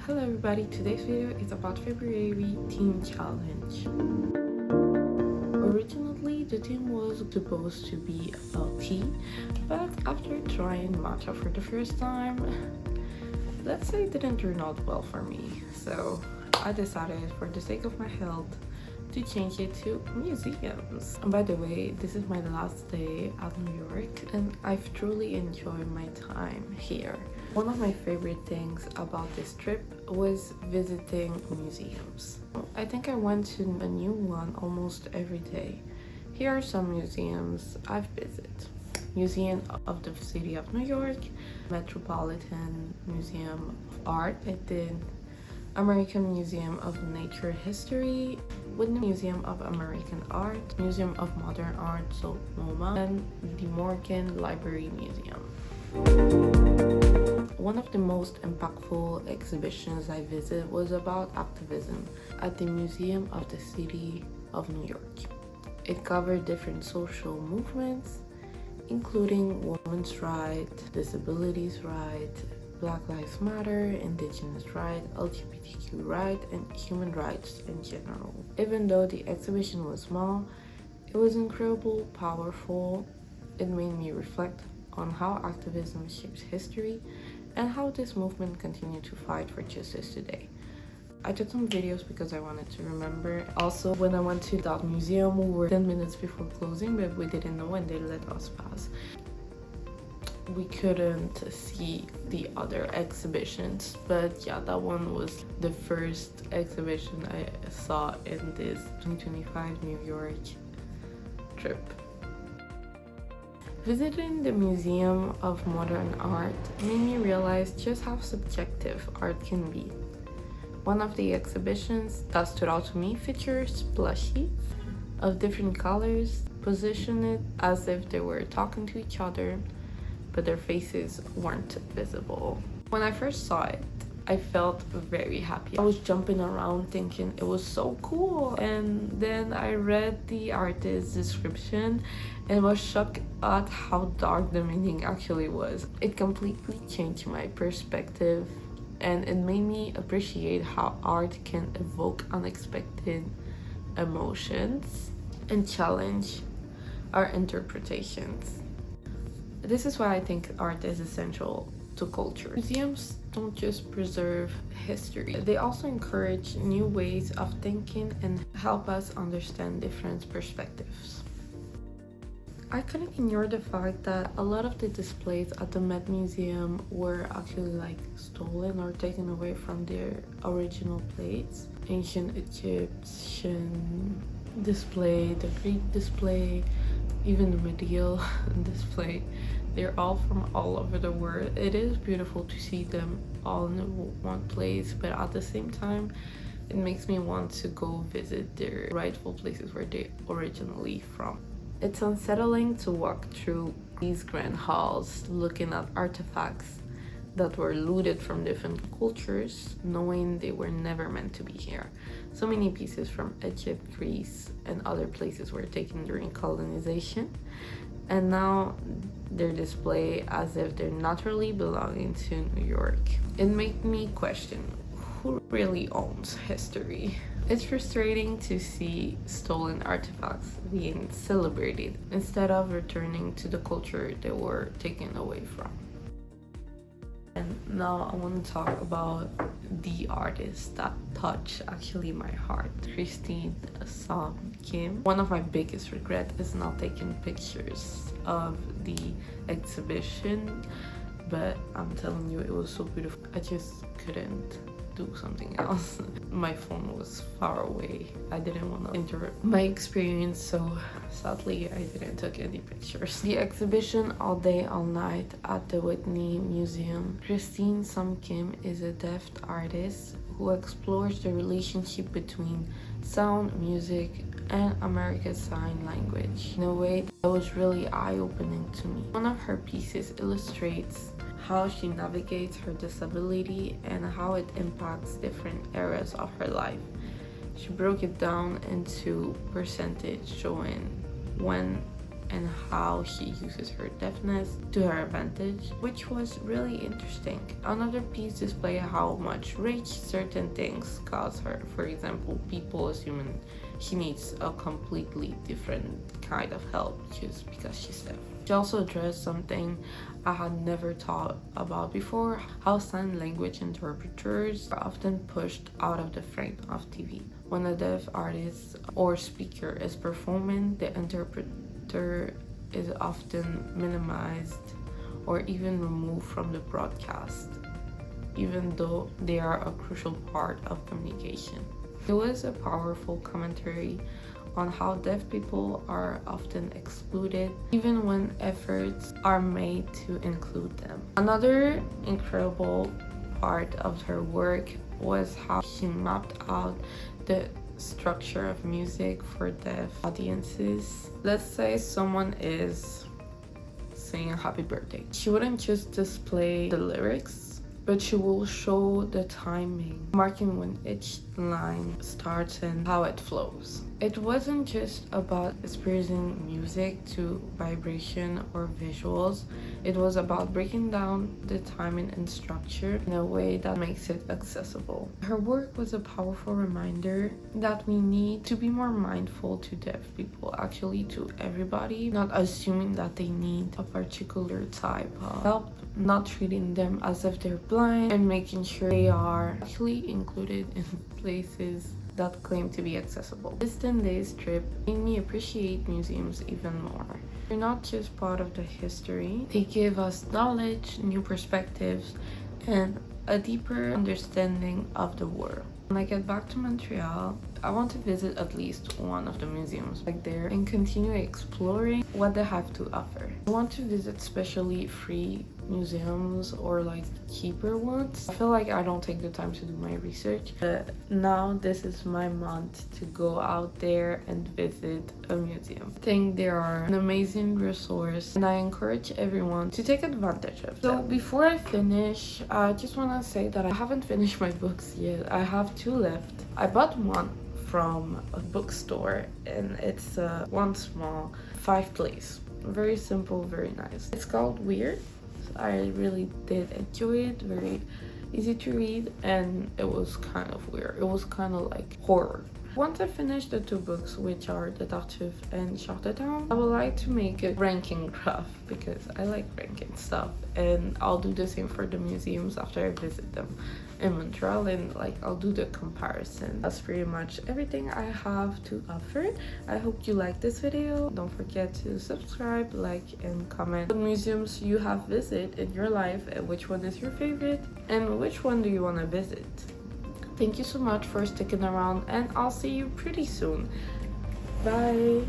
Hello everybody, today's video is about February Teen Challenge. Originally, the theme was supposed to be about tea, but after trying matcha for the first time, let's say it didn't turn out well for me. So I decided, for the sake of my health, to change it to museums. And by the way, this is my last day at New York and I've truly enjoyed my time here. One of my favorite things about this trip was visiting museums. I think I went to a new one almost every day. Here are some museums I've visited. Museum of the City of New York, Metropolitan Museum of Art, I did American Museum of Natural History, Whitney Museum of American Art, Museum of Modern Art, so MoMA, and the Morgan Library Museum. One of the most impactful exhibitions I visited was about activism at the Museum of the City of New York. It covered different social movements, including women's rights, disabilities rights, Black Lives Matter, Indigenous rights, LGBTQ rights, and human rights in general. Even though the exhibition was small, it was incredibly powerful. It made me reflect on how activism shapes history and how this movement continues to fight for justice today. I took some videos because I wanted to remember. Also, when I went to that museum, we were 10 minutes before closing, but we didn't know and they let us pass. We couldn't see the other exhibitions, but yeah, that one was the first exhibition I saw in this 2025 New York trip. Visiting the Museum of Modern Art made me realize just how subjective art can be. One of the exhibitions that stood out to me features plushies of different colors, positioned as if they were talking to each other, but their faces weren't visible. When I first saw it, I felt very happy. I was jumping around thinking it was so cool, and then I read the artist's description and was shocked at how dark the meaning actually was. It completely changed my perspective and it made me appreciate how art can evoke unexpected emotions and challenge our interpretations. This is why I think art is essential to culture. Museums don't just preserve history, they also encourage new ways of thinking and help us understand different perspectives. I couldn't ignore the fact that a lot of the displays at the Met Museum were actually stolen or taken away from their original plates. Ancient Egyptian display, the Greek display, even the medieval display. They're all from all over the world. It is beautiful to see them all in one place, but at the same time, it makes me want to go visit their rightful places where they originally from. It's unsettling to walk through these grand halls looking at artifacts that were looted from different cultures, knowing they were never meant to be here. So many pieces from Egypt, Greece, and other places were taken during colonization, and now they're displayed as if they're naturally belonging to New York. It made me question who really owns history. It's frustrating to see stolen artifacts being celebrated instead of returning to the culture they were taken away from. And now I want to talk about the artist that touched actually my heart, Christine Sam Kim. One of my biggest regrets is not taking pictures of the exhibition, but I'm telling you, it was so beautiful. I just couldn't do something else. My phone was far away. I didn't want to interrupt my experience, so sadly I didn't take any pictures. The exhibition All Day All Night at the Whitney Museum. Christine Sam Kim is a deaf artist who explores the relationship between sound, music, and American Sign Language in a way that was really eye-opening to me. One of her pieces illustrates how she navigates her disability and how it impacts different areas of her life. She broke it down into percentage, showing when and how she uses her deafness to her advantage, which was really interesting. Another piece displays how much rage certain things cause her. For example, people assuming she needs a completely different kind of help just because she's deaf. She also addressed something I had never thought about before, how sign language interpreters are often pushed out of the frame of TV. When a deaf artist or speaker is performing, the interpreter is often minimized or even removed from the broadcast, even though they are a crucial part of communication. It was a powerful commentary on how deaf people are often excluded, even when efforts are made to include them. Another incredible part of her work was how she mapped out the structure of music for deaf audiences. Let's say someone is singing happy birthday. She wouldn't just display the lyrics, but she will show the timing, marking when each line starts and how it flows. It wasn't just about experiencing music to vibration or visuals. It was about breaking down the timing and structure in a way that makes it accessible. Her work was a powerful reminder that we need to be more mindful to deaf people, actually to everybody, not assuming that they need a particular type of help, not treating them as if they're blind, and making sure they are actually included in places that claim to be accessible. This 10 days trip made me appreciate museums even more. They're not just part of the history, they give us knowledge, new perspectives, and a deeper understanding of the world. When I get back to Montreal, I want to visit at least one of the museums back there and continue exploring what they have to offer. I want to visit especially free museums or like cheaper ones. I feel like I don't take the time to do my research, but now this is my month to go out there and visit a museum. I think they are an amazing resource and I encourage everyone to take advantage of them. So before I finish, I just want to say that I haven't finished my books yet. I have 2 left. I bought one from a bookstore and it's one small 5 place. Very simple, very nice. It's called Weird. I really did enjoy it, very easy to read, and it was kind of weird. It was kind of like horror. Once I finish the 2 books, which are The Tartuffe and Charlottetown, I would like to make a ranking graph because I like ranking stuff, and I'll do the same for the museums after I visit them in Montreal, and like I'll do the comparison. That's pretty much everything I have to offer. I hope you like this video. Don't forget to subscribe, like, and comment what museums you have visited in your life and which one is your favorite and which one do you want to visit. Thank you so much for sticking around and I'll see you pretty soon. Bye.